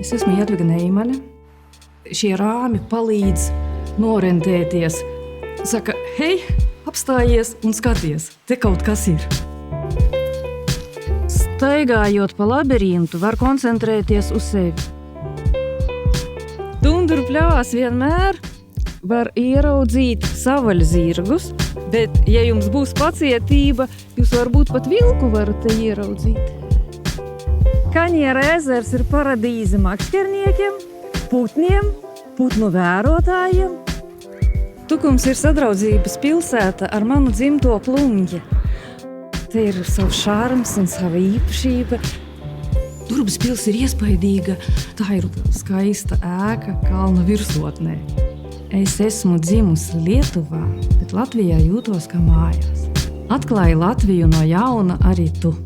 Es esmu Jadviga Neimaņa. Šie rāmi palīdz norentēties. Saka, hei, apstājies un skaties, te kaut kas ir. Staigājot pa labirintu, var koncentrēties uz sevi. Tunduru pļavās vienmēr var ieraudzīt savaļzirgus, bet, ja jums būs pacietība, jūs varbūt pat vilku varat te ieraudzīt. Kaņiera ezers ir paradīze makšķerniekiem, putniem, putnu vērotājiem. Tukums ir sadraudzības pilsēta ar manu dzimto Plungju. Te ir savs šārms un sava īpašība. Durbas pils ir iespaidīga, tā ir skaista ēka kalna virsotnē. Es esmu dzimusi Lietuvā, bet Latvijā jūtos kā mājās. Atklāja Latviju no jauna arī tu.